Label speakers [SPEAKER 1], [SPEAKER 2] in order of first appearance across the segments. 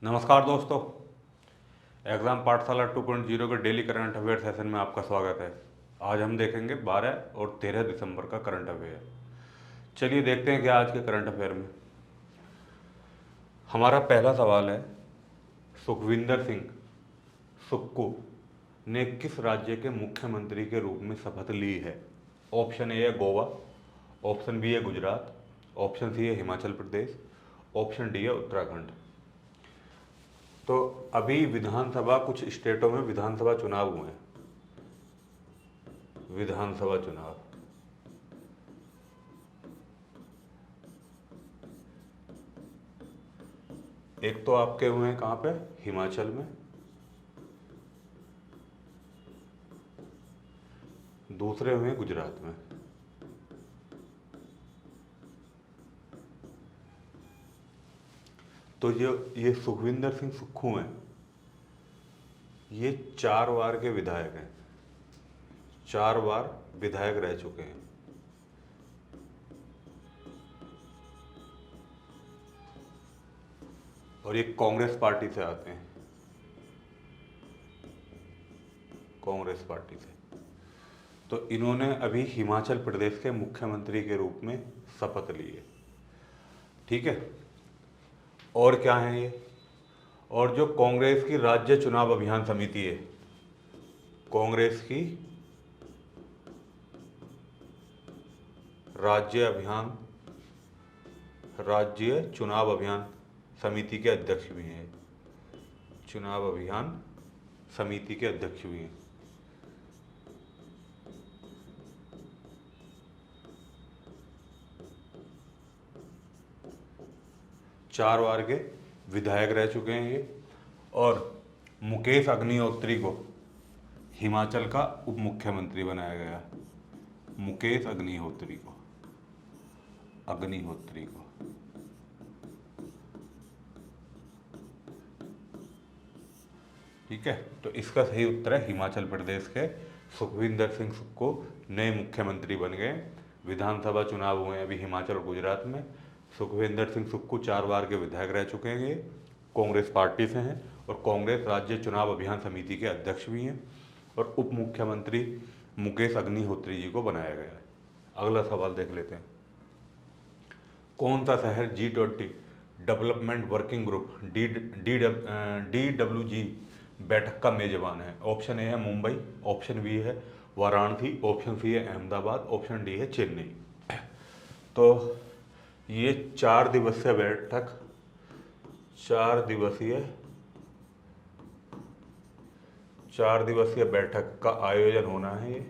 [SPEAKER 1] नमस्कार दोस्तों। एग्ज़ाम पाठशाला 2.0 के डेली करंट अफेयर सेशन में आपका स्वागत है। आज हम देखेंगे 12 और 13 दिसंबर का करंट अफेयर। चलिए देखते हैं क्या आज के करंट अफेयर में। हमारा पहला सवाल है, सुखविंदर सिंह सुक्खू ने किस राज्य के मुख्यमंत्री के रूप में शपथ ली है? ऑप्शन ए है गोवा, ऑप्शन बी है गुजरात, ऑप्शन सी है हिमाचल प्रदेश, ऑप्शन डी है उत्तराखंड। तो अभी विधानसभा, कुछ स्टेटों में विधानसभा चुनाव हुए हैं। विधानसभा चुनाव, एक तो आपके हुए हैं कहाँ पे, हिमाचल में, दूसरे हुए हैं गुजरात में। तो ये सुखविंदर सिंह सुक्खू हैं, ये 4 बार के विधायक हैं, 4 बार विधायक रह चुके हैं। और ये कांग्रेस पार्टी से आते हैं, कांग्रेस पार्टी से। तो इन्होंने अभी हिमाचल प्रदेश के मुख्यमंत्री के रूप में शपथ ली है। ठीक है। और क्या है ये? और जो कांग्रेस की राज्य चुनाव अभियान समिति है, कांग्रेस की राज्य चुनाव अभियान समिति के अध्यक्ष भी हैं। चुनाव अभियान समिति के अध्यक्ष भी हैं। चार बार के विधायक रह चुके हैं ये। और मुकेश अग्निहोत्री को हिमाचल का उप मुख्यमंत्री बनाया गया। मुकेश अग्निहोत्री को ठीक है। तो इसका सही उत्तर है हिमाचल प्रदेश के सुखविंदर सिंह सुक्खू नए मुख्यमंत्री बन गए। विधानसभा चुनाव हुए अभी हिमाचल और गुजरात में। सुखविंदर सिंह सुक्खू 4 बार के विधायक रह चुके हैं, ये कांग्रेस पार्टी से हैं और कांग्रेस राज्य चुनाव अभियान समिति के अध्यक्ष भी हैं। और उप मुख्यमंत्री मुकेश अग्निहोत्री जी को बनाया गया है। अगला सवाल देख लेते हैं। कौन सा शहर G20 development working group DWG बैठक का मेजबान है? ऑप्शन ए है मुंबई, ऑप्शन बी है वाराणसी, ऑप्शन सी है अहमदाबाद, ऑप्शन डी है चेन्नई। तो ये 4 दिवसीय बैठक, 4 दिवसीय बैठक का आयोजन होना है ये।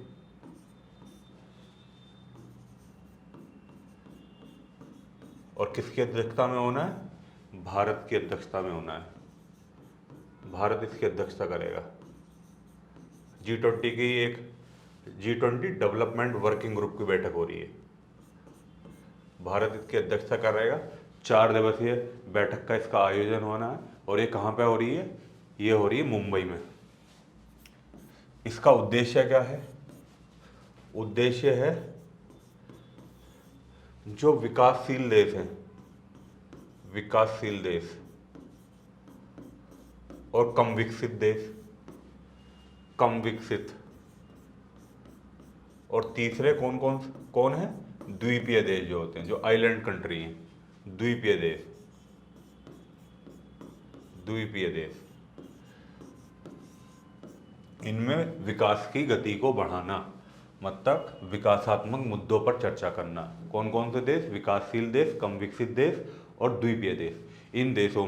[SPEAKER 1] और किसकी अध्यक्षता में होना है? भारत की अध्यक्षता में होना है। भारत इसकी अध्यक्षता करेगा। G20 की एक G20 डेवलपमेंट वर्किंग ग्रुप की बैठक हो रही है, भारत इसकी अध्यक्षता करेगा। 4 दिवसीय बैठक का इसका आयोजन होना है। और ये कहाँ पे हो रही है? ये हो रही है मुंबई में। इसका उद्देश्य क्या है? उद्देश्य है जो विकासशील देश हैं, विकासशील देश और कम विकसित देश, कम विकसित, और तीसरे कौन है? द्वीपीय देश जो होते हैं, जो आइलैंड कंट्री हैं, द्वीपीय देश, इनमें विकास की गति को बढ़ाना, मतलब विकासात्मक मुद्दों पर चर्चा करना। कौन कौन से देश? विकासशील देश, कम विकसित देश और द्वीपीय देश। इन देशों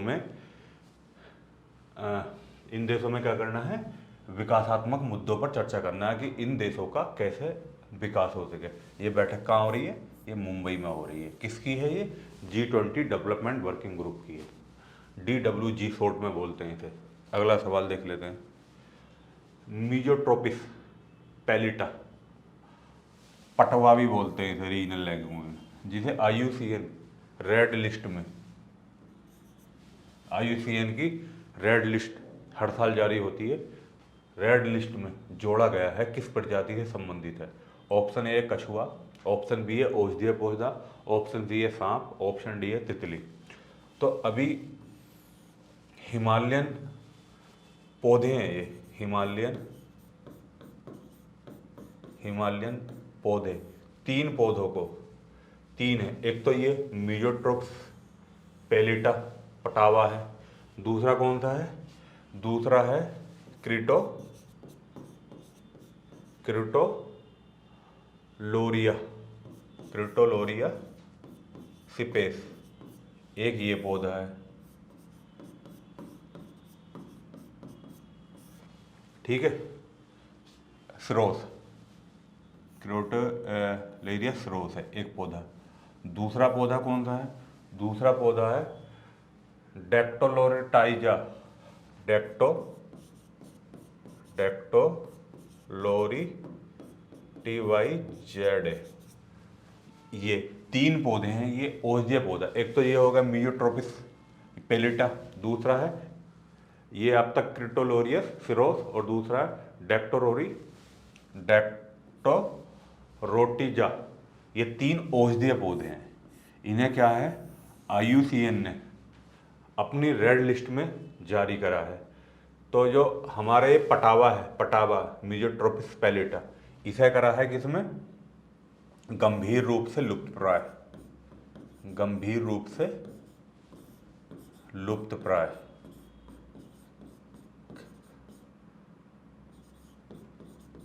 [SPEAKER 1] में क्या करना है? विकासात्मक मुद्दों पर चर्चा करना है कि इन देशों का कैसे विकास हो सके। ये बैठक कहाँ हो रही है? ये मुंबई में हो रही है। किसकी है ये? G20 डेवलपमेंट वर्किंग ग्रुप की है। DWG शॉर्ट में बोलते हैं इसे। अगला सवाल देख लेते हैं। मीजोट्रोपिस पैलिटा, पटवा भी बोलते हैं इसे रीजनल लैंग्वेज में, जिसे IUCN रेड लिस्ट में, IUCN की रेड लिस्ट हर साल जारी होती है, रेड लिस्ट में जोड़ा गया है, किस प्रजाति से संबंधित है? ऑप्शन ए है कछुआ, ऑप्शन बी है औषधीय पौधा, ऑप्शन सी है सांप, ऑप्शन डी है तितली। तो अभी हिमालयन पौधे हैं ये, हिमालयन पौधे, 3 पौधों को, 3 है। एक तो ये मीजोट्रोप्स पेलिटा पटावा है, दूसरा कौन सा है, दूसरा है क्रिटोलोरिया सिपेस, एक ये पौधा है। ठीक है, सरोस, क्रिटोलोरिया सरोस है एक पौधा। दूसरा पौधा कौन सा है, दूसरा पौधा है डेक्टोलोरिटाइजा, डेक्टोलोरिटिवाइजेड। ये 3 पौधे हैं, ये औषधीय पौधा। एक तो ये होगा मीजोट्रोपिस पेलिटा, दूसरा है ये अब तक क्रिटोलोरियस सिरोस, और दूसरा है डेक्टोरोटिजा। ये 3 औषधीय पौधे हैं। इन्हें क्या है, IUCN ने अपनी रेड लिस्ट में जारी करा है। तो जो हमारा ये पटावा है, पटावा मीजोट्रोपिस पेलिटा, इसे करा है किसमें, गंभीर रूप से लुप्तप्राय, गंभीर रूप से लुप्तप्राय।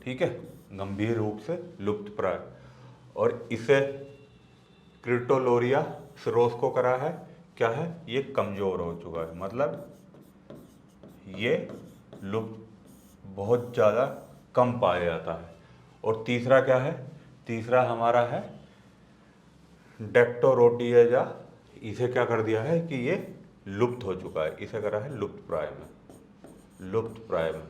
[SPEAKER 1] ठीक है, गंभीर रूप से लुप्तप्राय। और इसे क्रिटोलोरिया सिरोस को करा है क्या है, ये कमजोर हो चुका है, मतलब ये लुप्त बहुत ज़्यादा कम पाया जाता है। और तीसरा क्या है, तीसरा हमारा है डेक्टोरोटिजा, इसे क्या कर दिया है कि ये लुप्त हो चुका है, इसे करा है लुप्तप्राय में, लुप्तप्राय में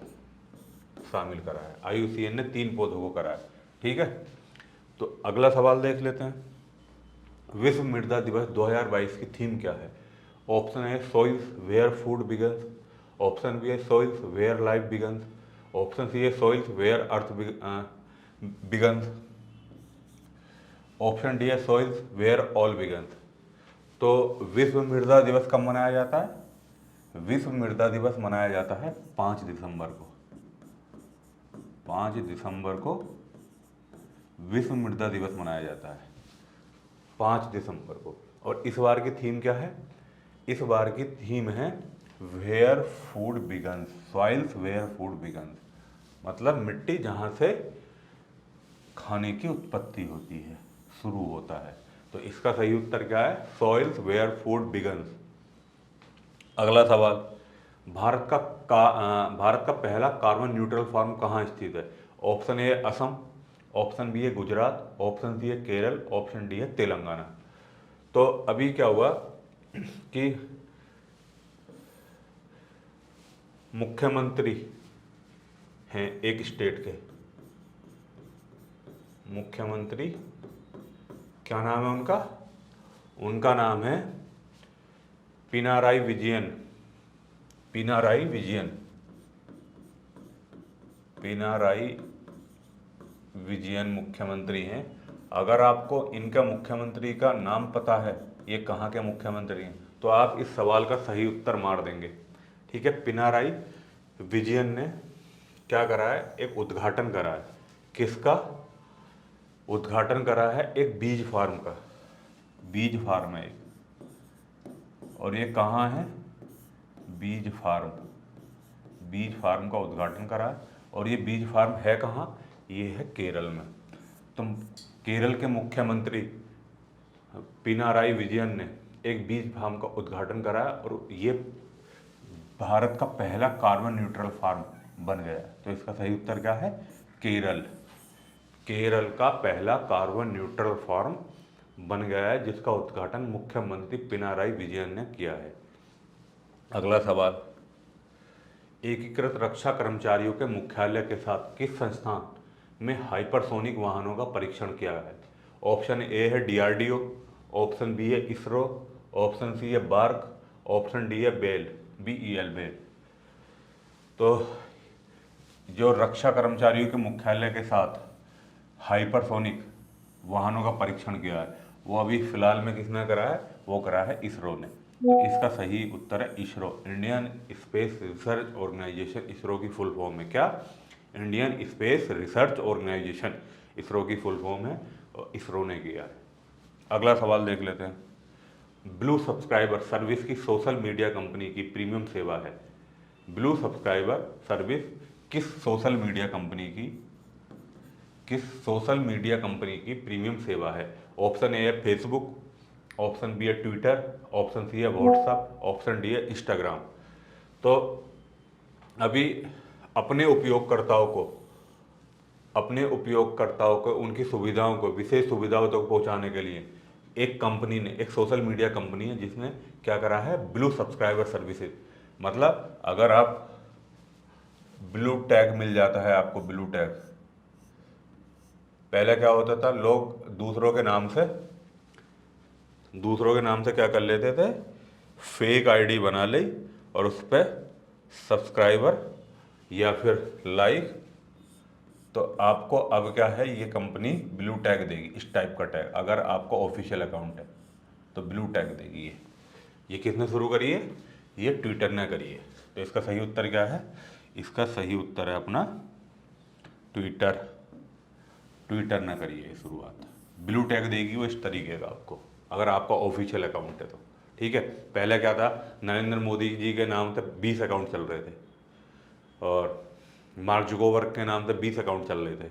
[SPEAKER 1] शामिल करा है। IUCN ने 3 पौधों को करा है। ठीक है, तो अगला सवाल देख लेते हैं। विश्व मृदा दिवस 2022 की थीम क्या है? ऑप्शन है soils where food begins, option B है soils where life begins, option C है soils where earth begins, option D है सोइल्स वेयर ऑल बिगन्स। तो विश्व मृदा दिवस कब मनाया जाता है? विश्व मृदा दिवस मनाया जाता है 5 दिसंबर को। 5 दिसंबर को विश्व मृदा दिवस मनाया जाता है, 5 दिसंबर को। और इस बार की थीम क्या है? इस बार की थीम है where food begins, soils where food begins, मतलब मिट्टी जहाँ से खाने की उत्पत्ति होती है, शुरू होता है। तो इसका सही उत्तर क्या है? Soils where food begins. अगला सवाल, भारत का पहला कार्बन न्यूट्रल फार्म कहाँ स्थित है? ऑप्शन ए है असम, ऑप्शन बी है गुजरात, ऑप्शन सी है केरल, ऑप्शन डी है तेलंगाना। तो अभी क्या हुआ कि मुख्यमंत्री हैं एक स्टेट के, मुख्यमंत्री क्या नाम है उनका? उनका नाम है पिनाराई विजयन, पिनाराई विजयन, पिनाराई विजयन मुख्यमंत्री हैं। अगर आपको इनका मुख्यमंत्री का नाम पता है, ये कहाँ के मुख्यमंत्री हैं, तो आप इस सवाल का सही उत्तर मार देंगे। ठीक है, पिनाराई विजयन ने क्या करा है? एक उद्घाटन करा है। किसका उद्घाटन करा है? एक बीज फार्म का, बीज फार्म है एक, और ये कहाँ है? बीज फार्म, बीज फार्म का उद्घाटन करा है। और ये बीज फार्म है कहाँ? ये है केरल में। तो केरल के मुख्यमंत्री पिनाराई विजयन ने एक बीज फार्म का उद्घाटन करा है, और ये भारत का पहला कार्बन न्यूट्रल फार्म बन गया। तो इसका सही उत्तर क्या है? केरल, केरल का पहला कार्बन न्यूट्रल फार्म बन गया है, जिसका उद्घाटन मुख्यमंत्री पिनाराई विजयन ने किया है। अगला सवाल, एकीकृत रक्षा कर्मचारियों के मुख्यालय के साथ किस संस्थान में हाइपरसोनिक वाहनों का परीक्षण किया है? ऑप्शन ए है DRDO, ऑप्शन बी है इसरो, ऑप्शन सी है बार्क, ऑप्शन डी है BEL। तो जो रक्षा कर्मचारियों के मुख्यालय के साथ हाइपरसोनिक वाहनों का परीक्षण किया है, वो अभी फिलहाल में किसने करा है? वो करा है इसरो ने। तो इसका सही उत्तर है ISRO, Indian space research organisation. ISRO की फुल फॉर्म है क्या? Indian space research organisation, ISRO की फुल फॉर्म है और इसरो ने किया है। अगला सवाल देख लेते हैं। ब्लू सब्सक्राइबर सर्विस की सोशल मीडिया कंपनी की प्रीमियम सेवा है। ब्लू सब्सक्राइबर सर्विस किस सोशल मीडिया कंपनी की प्रीमियम सेवा है? ऑप्शन ए है फेसबुक, ऑप्शन बी है ट्विटर, ऑप्शन सी है व्हाट्सएप, ऑप्शन डी है इंस्टाग्राम। तो अभी अपने उपयोगकर्ताओं को उनकी सुविधाओं को, विशेष सुविधाओं तक पहुंचाने के लिए एक कंपनी ने, एक सोशल मीडिया कंपनी है जिसने क्या करा है, ब्लू सब्सक्राइबर सर्विसेज। मतलब अगर आप ब्लू टैग मिल जाता है आपको, ब्लू टैग, पहले क्या होता था, लोग दूसरों के नाम से क्या कर लेते थे, फेक आईडी बना ली और उस पर सब्सक्राइबर या फिर लाइक। तो आपको अब क्या है, ये कंपनी ब्लू टैग देगी, इस टाइप का टैग। अगर आपका ऑफिशियल अकाउंट है तो ब्लू टैग देगी। ये किसने शुरू करी है? ये ट्विटर ने करी है। तो इसका सही उत्तर क्या है? इसका सही उत्तर है अपना ट्विटर ने करी है शुरुआत। ब्लू टैग देगी वो इस तरीके का आपको, अगर आपका ऑफिशियल अकाउंट है तो। ठीक है, पहले क्या था, नरेंद्र मोदी जी के नाम से 20 अकाउंट चल रहे थे और मार्क जुकरबर्ग के नाम से 20 अकाउंट चल रहे थे,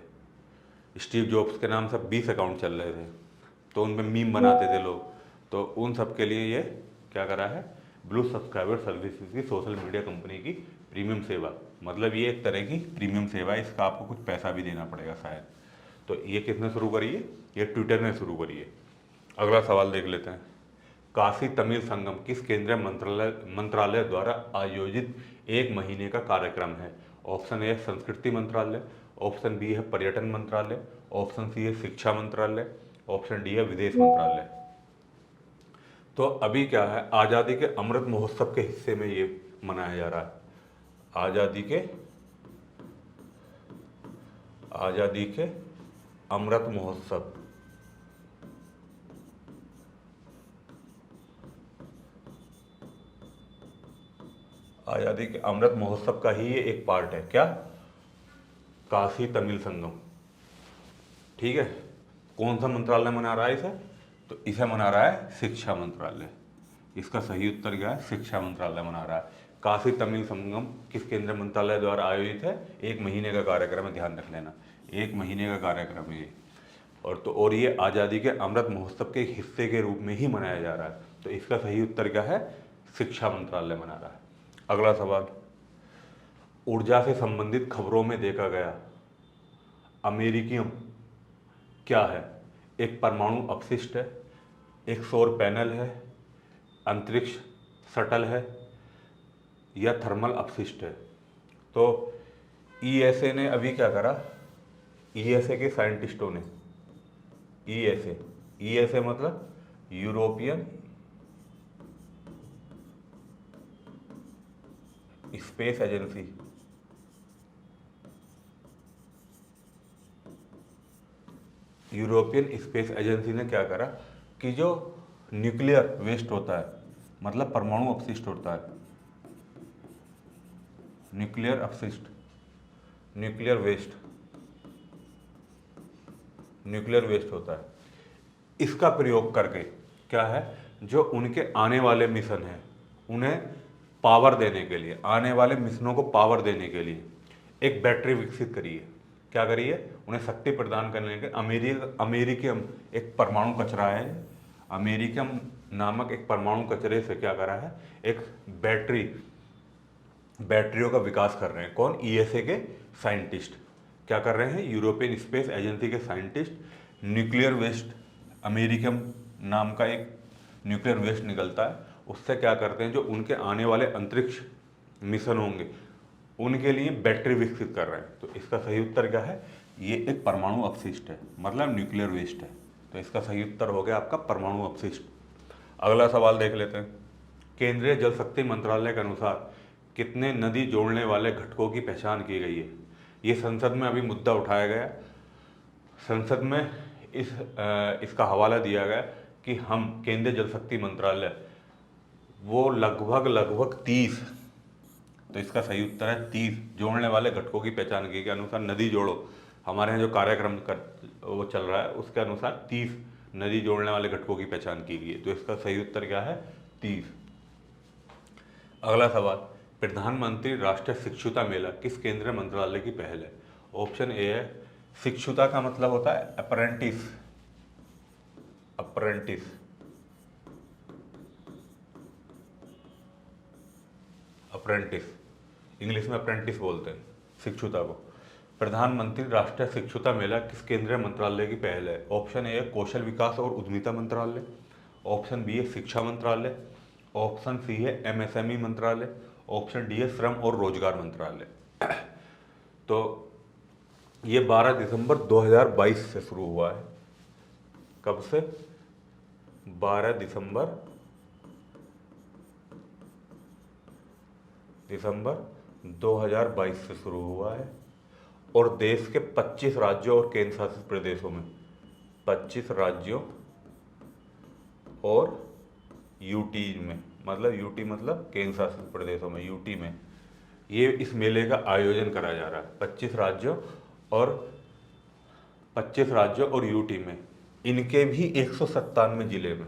[SPEAKER 1] स्टीव जॉब्स के नाम से 20 अकाउंट चल रहे थे। तो उन पर मीम बनाते थे लोग। तो उन सब के लिए ये क्या करा है, ब्लू सब्सक्राइबर सर्विसेज की सोशल मीडिया कंपनी की प्रीमियम सेवा। मतलब ये एक तरह की प्रीमियम सेवा है, इसका आपको कुछ पैसा भी देना पड़ेगा शायद। तो ये किसने शुरू करी है? ये ट्विटर ने शुरू करी है। अगला सवाल देख लेते हैं। काशी तमिल संगम किस केंद्रीय मंत्रालय द्वारा आयोजित एक महीने का कार्यक्रम है? ऑप्शन ए संस्कृति मंत्रालय, ऑप्शन बी है पर्यटन मंत्रालय, ऑप्शन सी है शिक्षा मंत्रालय, ऑप्शन डी है विदेश मंत्रालय। तो अभी क्या है, आज़ादी के अमृत महोत्सव के हिस्से में ये मनाया जा रहा है। आज़ादी के अमृत महोत्सव, आज़ादी के अमृत महोत्सव का ही ये एक पार्ट है क्या, काशी तमिल संगम। ठीक है, कौन सा मंत्रालय मना रहा है इसे? तो इसे मना रहा है शिक्षा मंत्रालय। इसका सही उत्तर क्या है? शिक्षा मंत्रालय मना रहा है। काशी तमिल संगम किस केंद्रीय मंत्रालय द्वारा आयोजित है? एक महीने का कार्यक्रम है, ध्यान रख लेना, एक महीने का कार्यक्रम है ये। और ये आज़ादी के अमृत महोत्सव के हिस्से के रूप में ही मनाया जा रहा है। तो इसका सही उत्तर क्या है? शिक्षा मंत्रालय मना रहा है। अगला सवाल, ऊर्जा से संबंधित खबरों में देखा गया अमेरिकियम क्या है? एक परमाणु अपशिष्ट है, एक सौर पैनल है, अंतरिक्ष शटल है या थर्मल अपशिष्ट है। तो ईएसए ने अभी क्या करा, ईएसए के साइंटिस्टों ने, ईएसए मतलब European space agency, European space agency ने क्या करा कि जो न्यूक्लियर वेस्ट होता है, मतलब परमाणु अपशिष्ट होता है, न्यूक्लियर वेस्ट होता है, इसका प्रयोग करके क्या है, जो उनके आने वाले मिशन हैं उन्हें पावर देने के लिए, आने वाले मिशनों को पावर देने के लिए एक बैटरी विकसित करी है। क्या करी है? उन्हें शक्ति प्रदान करने के अमेरिकियम एक परमाणु कचरा है, अमेरिकियम नामक एक परमाणु कचरे से क्या करा है, एक बैटरियों का विकास कर रहे हैं। कौन? ईएसए के साइंटिस्ट क्या कर रहे हैं, यूरोपियन स्पेस एजेंसी के साइंटिस्ट न्यूक्लियर वेस्ट, अमेरिकन नाम का एक न्यूक्लियर वेस्ट निकलता है, उससे क्या करते हैं, जो उनके आने वाले अंतरिक्ष मिशन होंगे उनके लिए बैटरी विकसित कर रहे हैं। तो इसका सही उत्तर क्या है? ये एक परमाणु अपशिष्ट है, मतलब न्यूक्लियर वेस्ट है। तो इसका सही उत्तर हो गया आपका परमाणु अपशिष्ट। अगला सवाल देख लेते हैं। केंद्रीय जल शक्ति मंत्रालय के अनुसार कितने नदी जोड़ने वाले घटकों की पहचान की गई है? ये संसद में अभी मुद्दा उठाया गया, संसद में इसका हवाला दिया गया कि हम केंद्रीय जल शक्ति मंत्रालय वो लगभग 30, तो इसका सही उत्तर है 30 जोड़ने वाले घटकों की पहचान की के अनुसार नदी जोड़ो। हमारे यहाँ जो कार्यक्रम कर वो चल रहा है उसके अनुसार 30 नदी जोड़ने वाले घटकों की पहचान की गई है, तो इसका सही उत्तर क्या है 30। अगला सवाल, प्रधानमंत्री राष्ट्रीय शिक्षुता मेला किस केंद्रीय मंत्रालय की पहल है? ऑप्शन ए है, शिक्षुता का मतलब होता है अप्रेंटिस, अप्रेंटिस। अप्रेंटिस इंग्लिश में अप्रेंटिस बोलते हैं शिक्षुता को। प्रधानमंत्री राष्ट्रीय शिक्षुता मेला किस केंद्रीय मंत्रालय की पहल है? ऑप्शन ए है कौशल विकास और उद्यमिता मंत्रालय, ऑप्शन बी है शिक्षा मंत्रालय, ऑप्शन सी है एमएसएमई मंत्रालय, ऑप्शन डी है श्रम और रोजगार मंत्रालय। तो ये 12 दिसंबर 2022 से शुरू हुआ है। कब से? 12 दिसंबर 2022 से शुरू हुआ है और देश के 25 राज्यों और केंद्र शासित प्रदेशों में, 25 राज्यों और यूटी में, मतलब यूटी मतलब केंद्र शासित प्रदेशों में, यूटी में ये इस मेले का आयोजन करा जा रहा है। 25 राज्यों और यूटी में, इनके भी 197 जिले में,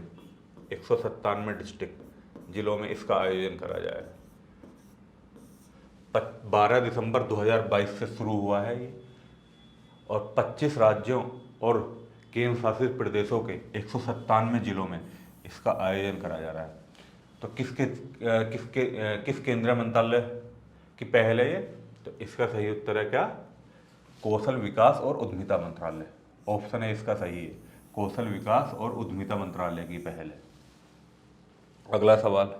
[SPEAKER 1] 197 डिस्ट्रिक्ट जिलों में इसका आयोजन करा जाएगा। 12 दिसंबर 2022 से शुरू हुआ है ये और 25 राज्यों और केंद्र शासित प्रदेशों के 197 जिलों में इसका आयोजन करा जा रहा है। तो किस केंद्रीय मंत्रालय की पहल है ये? तो इसका सही उत्तर है क्या? कौशल विकास और उद्यमिता मंत्रालय। ऑप्शन है इसका सही है, कौशल विकास और उद्यमिता मंत्रालय की पहल है। अगला सवाल,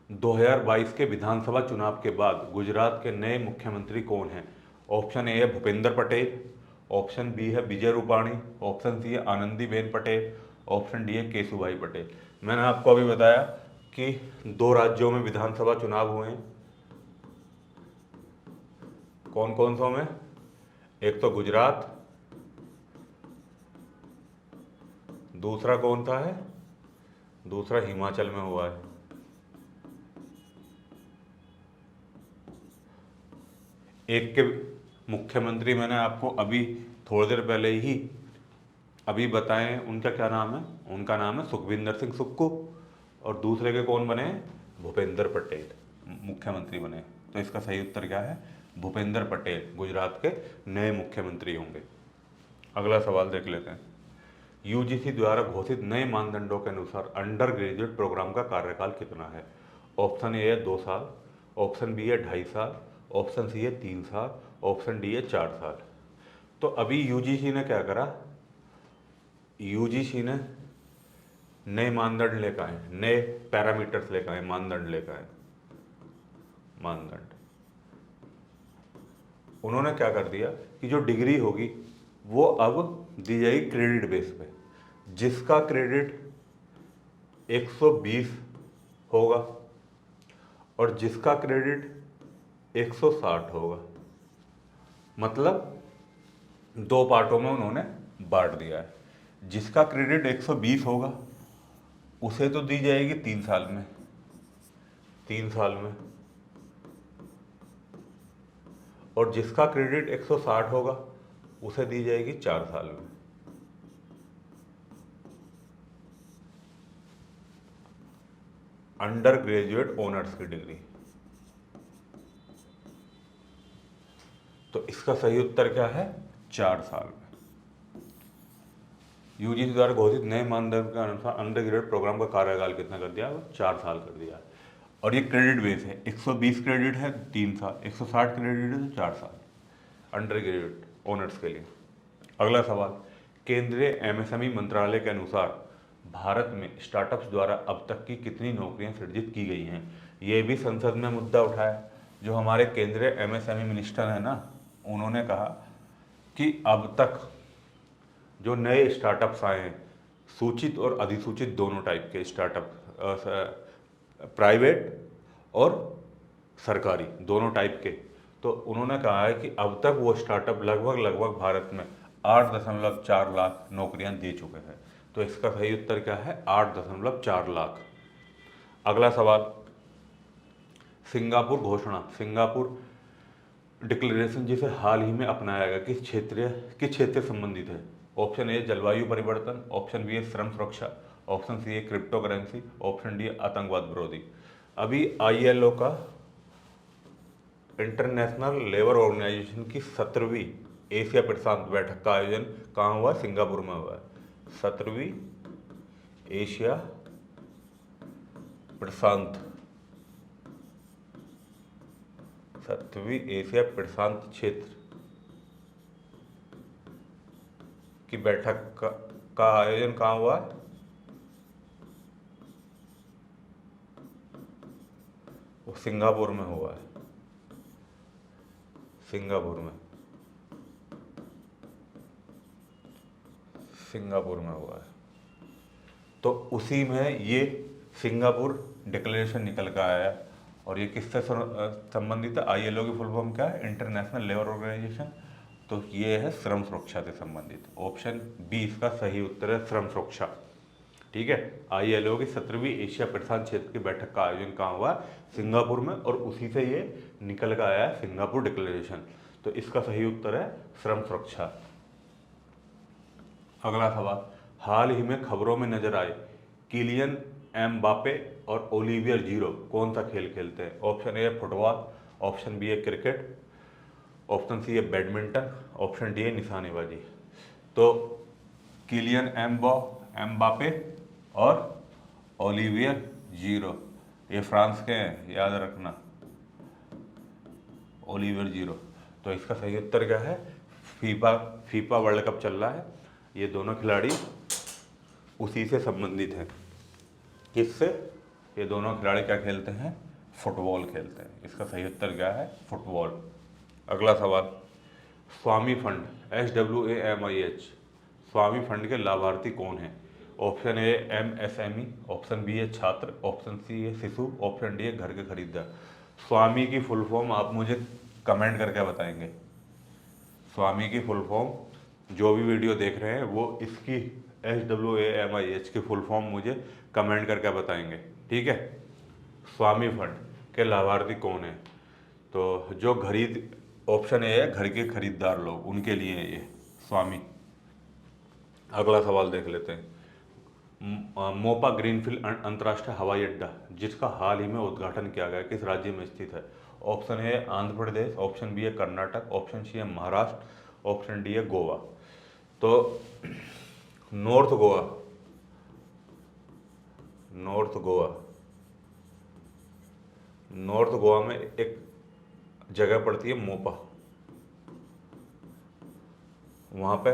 [SPEAKER 1] 2022 के विधानसभा चुनाव के बाद गुजरात के नए मुख्यमंत्री कौन हैं? ऑप्शन ए है भूपेंद्र पटेल, ऑप्शन बी है विजय रूपाणी, ऑप्शन सी है आनंदीबेन पटेल, ऑप्शन डी है केशुभाई पटेल। मैंने आपको अभी बताया कि 2 राज्यों में विधानसभा चुनाव हुए हैं। कौन कौन सो में? एक तो गुजरात, दूसरा कौन सा है? दूसरा हिमाचल में हुआ है। एक के मुख्यमंत्री मैंने आपको अभी थोड़ी देर पहले ही अभी बताएं, उनका क्या नाम है? उनका नाम है सुखविंदर सिंह सुक्खू, और दूसरे के कौन बने? भूपेंद्र पटेल मुख्यमंत्री बने। तो इसका सही उत्तर क्या है? भूपेंद्र पटेल गुजरात के नए मुख्यमंत्री होंगे। अगला सवाल देख लेते हैं। यूजीसी द्वारा घोषित नए मानदंडों के अनुसार अंडर ग्रेजुएट प्रोग्राम का कार्यकाल कितना है? ऑप्शन ए है 2 साल, ऑप्शन बी है 2.5 साल, ऑप्शन सी है 3 साल, ऑप्शन डी है 4 साल। तो अभी यूजीसी ने क्या करा? यूजीसी ने नए मानदंड लेकर आए, नए पैरामीटर्स लेकर आए, मानदंड लेकर आए। मानदंड उन्होंने क्या कर दिया कि जो डिग्री होगी वो अब दी जाएगी क्रेडिट बेस पे, जिसका क्रेडिट 120 होगा और जिसका क्रेडिट 160 होगा। मतलब 2 पार्टों में उन्होंने बांट दिया है। जिसका क्रेडिट 120 होगा उसे तो दी जाएगी 3 साल में, 3 साल में, और जिसका क्रेडिट 160 होगा उसे दी जाएगी 4 साल में। अंडर ग्रेजुएट ऑनर्स की डिग्री। तो इसका सही उत्तर क्या है? 4 साल में। यूजीसी द्वारा घोषित नए मानदंड के अनुसार अंडर ग्रेजुएट प्रोग्राम का कार्यकाल कितना कर दिया? 4 साल कर दिया। और ये क्रेडिट बेस है, 120 क्रेडिट है 3 साल, 160 क्रेडिट है तो 4 साल अंडर ग्रेजुएट ऑनर्स के लिए। अगला सवाल, केंद्रीय एमएसएमई मंत्रालय के अनुसार भारत में स्टार्टअप्स द्वारा अब तक की कितनी नौकरियां सृजित की गई हैं? ये भी संसद में मुद्दा उठाया। जो हमारे केंद्रीय एमएसएमई मिनिस्टर है ना, उन्होंने कहा कि अब तक जो नए स्टार्टअप्स आए हैं, सूचित और अधिसूचित दोनों टाइप के स्टार्टअप, प्राइवेट और सरकारी दोनों टाइप के, तो उन्होंने कहा है कि अब तक वो स्टार्टअप लगभग भारत में 8.4 लाख नौकरियां दे चुके हैं। तो इसका सही उत्तर क्या है? 8.4 लाख। अगला सवाल, सिंगापुर घोषणा, सिंगापुर डिक्लेरेशन जिसे हाल ही में अपनाया गया किस क्षेत्र से संबंधित है? ऑप्शन ए जलवायु परिवर्तन, ऑप्शन बी है श्रम सुरक्षा, ऑप्शन सी है क्रिप्टो करेंसी, ऑप्शन डी है आतंकवाद विरोधी। अभी ILO का, इंटरनेशनल लेबर ऑर्गेनाइजेशन की 17वीं एशिया प्रशांत बैठक का आयोजन कहाँ हुआ? सिंगापुर में हुआ है। 17वीं एशिया प्रशांत 7वीं एशिया प्रशांत क्षेत्र की बैठक का आयोजन कहाँ हुआ? वो सिंगापुर में हुआ है, सिंगापुर में हुआ है। तो उसी में ये सिंगापुर डिक्लेरेशन निकल कर आया है। और ये किससे संबंधित है? ILO की फुल फॉर्म क्या है? International labour organisation. तो ये है श्रम सुरक्षा से संबंधित। ऑप्शन बी इसका सही उत्तर है, श्रम सुरक्षा। ठीक है, ILO की 17वीं एशिया प्रशांत क्षेत्र की बैठक का आयोजन कहाँ हुआ? सिंगापुर में, और उसी से ये निकल कर आया है सिंगापुर डिक्लेरेशन। तो इसका सही उत्तर है श्रम सुरक्षा। अगला सवाल, हाल ही में खबरों में नजर आए किलियन एम्बापे और ओलिवियर जीरो कौन सा खेल खेलते हैं? ऑप्शन ए है फुटबॉल, ऑप्शन बी है क्रिकेट, ऑप्शन सी है बैडमिंटन, ऑप्शन डी है निशानेबाजी। तो किलियन एम्बापे और ओलिवियर जीरो, ये फ्रांस के हैं, याद रखना, ओलिवियर जीरो। तो इसका सही उत्तर क्या है? फीफा वर्ल्ड कप चल रहा है, ये दोनों खिलाड़ी उसी से संबंधित हैं। किससे? ये दोनों खिलाड़ी क्या खेलते हैं? फुटबॉल खेलते हैं। इसका सही उत्तर क्या है? फुटबॉल। अगला सवाल, स्वामी फंड SWAMIH, स्वामी फंड के लाभार्थी कौन है? Option A MSME, option B है छात्र, ऑप्शन सी है शिशु, ऑप्शन डी है घर के खरीदार। स्वामी की फुल फॉर्म आप मुझे कमेंट करके बताएंगे। स्वामी की फुल फॉर्म, जो भी वीडियो देख रहे हैं वो इसकी SWAMIH की फुल फॉर्म मुझे कमेंट करके बताएंगे। ठीक है, स्वामी फंड के लाभार्थी कौन है? तो जो ऑप्शन ए है घर के खरीदार लोग, उनके लिए है ये स्वामी। अगला सवाल देख लेते हैं, मोपा ग्रीनफील्ड अंतर्राष्ट्रीय हवाई अड्डा जिसका हाल ही में उद्घाटन किया गया किस राज्य में स्थित है? Option A Andhra Pradesh, option B है कर्नाटक, ऑप्शन सी है महाराष्ट्र, ऑप्शन डी है गोवा। तो नॉर्थ गोवा में एक जगह पड़ती है मोपा, वहाँ पे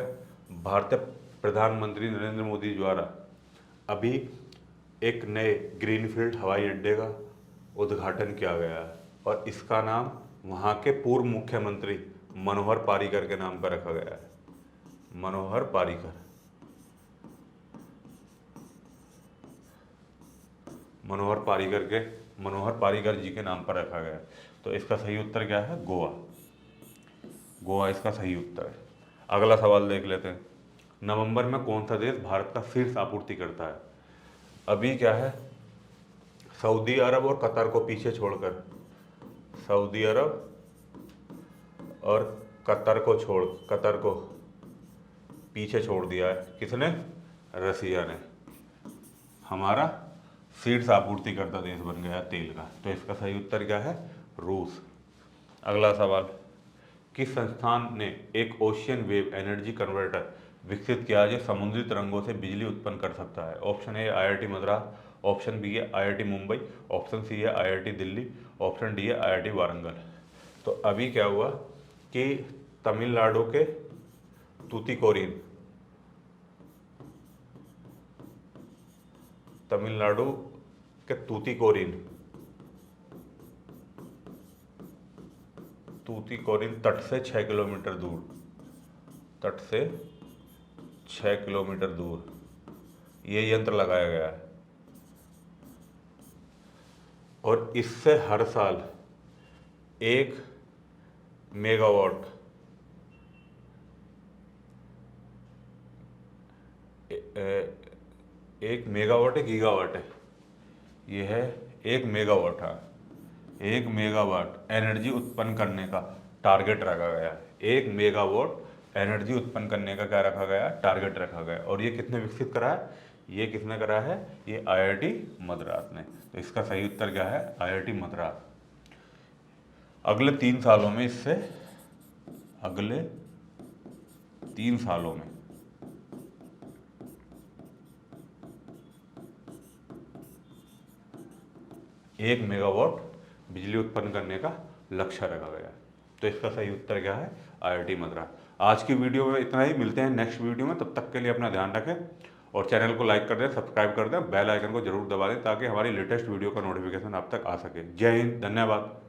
[SPEAKER 1] भारतीय प्रधानमंत्री नरेंद्र मोदी द्वारा अभी एक नए ग्रीनफील्ड हवाई अड्डे का उद्घाटन किया गया है, और इसका नाम वहाँ के पूर्व मुख्यमंत्री मनोहर पारीकर के नाम पर रखा गया है। मनोहर पारीकर जी के नाम पर रखा गया है। तो इसका सही उत्तर क्या है? गोवा इसका सही उत्तर है। अगला सवाल देख लेते हैं, नवंबर में कौन सा देश भारत का शीर्ष आपूर्ति करता है? अभी क्या है, सऊदी अरब और कतर को पीछे छोड़कर, सऊदी अरब और कतर को पीछे छोड़ दिया है। किसने? रसिया ने। हमारा शीर्ष आपूर्तिकर्ता देश बन गया तेल का। तो इसका सही उत्तर क्या है? रूस। अगला सवाल, किस संस्थान ने एक ओशियन वेव एनर्जी कन्वर्टर विकसित किया जो समुद्री तरंगों से बिजली उत्पन्न कर सकता है? Option A IIT Madras, option B है IIT मुंबई, ऑप्शन सी है IIT दिल्ली, ऑप्शन डी है IIT वारंगल। तो अभी क्या हुआ कि तमिलनाडु के तूतीकोरिन, तूतीकोरिन तट से 6 किलोमीटर दूर ये यंत्र लगाया गया है, और इससे हर साल 1 मेगावाट है, गीगावाट है, ये है 1 मेगावाट है। 1 मेगावाट एनर्जी उत्पन्न करने का टारगेट रखा गया है। 1 मेगावाट एनर्जी उत्पन्न करने का क्या रखा गया, टारगेट रखा गया। और ये किसने विकसित करा है, ये किसने करा है, ये IIT मद्रास ने। तो इसका सही उत्तर क्या है, IIT मद्रास। अगले 3 सालों में इससे, अगले 3 सालों में 1 मेगावाट बिजली उत्पन्न करने का लक्ष्य रखा गया है। तो इसका सही उत्तर क्या है, IIT मद्रास। आज की वीडियो में इतना ही, मिलते हैं नेक्स्ट वीडियो में। तब तक के लिए अपना ध्यान रखें और चैनल को लाइक कर दें, सब्सक्राइब कर दें, बेल आइकन को जरूर दबा दें ताकि हमारी लेटेस्ट वीडियो का नोटिफिकेशन आप तक आ सके। जय हिंद, धन्यवाद।